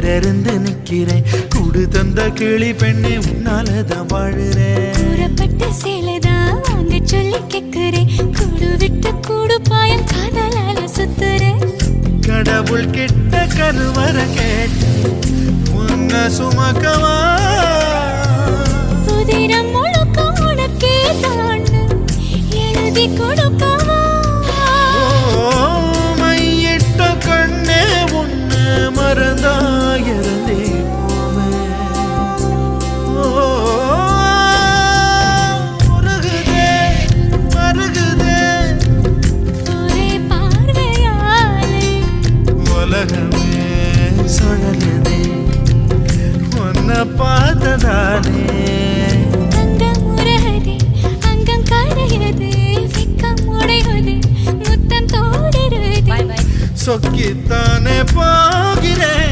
தேரருந்து நிக்கிறேன் கூடு தந்த கிளி பெண்ணே உன்னாலதான் வாழுறேன் கூறப்பட்ட சேலைதான் வாங்க சொல்லி கேக்குறேன் கூடு விட்டு கூடு பாயம் காதலால சுத்துறேன் கடவுள் கிட்ட கருவற கேட்டு உன்ன சுமக்கவா புதினம் முழுக்க உனக்கே தான் எழுதி கொடுக்கவா மையிட்ட கண்ணே உன்னை மறந்தாயிருந்தே மருகுதே மருகுதே ஒரே பார்வையாலே உலகமே சுழலுதே உன்னை பார்த்ததானே அங்கம் உருகுதே அங்கம் கரையுதே வெக்கம் உடையுதே முத்தம் தோடுருதே சொக்கித்தானே போகிறேன்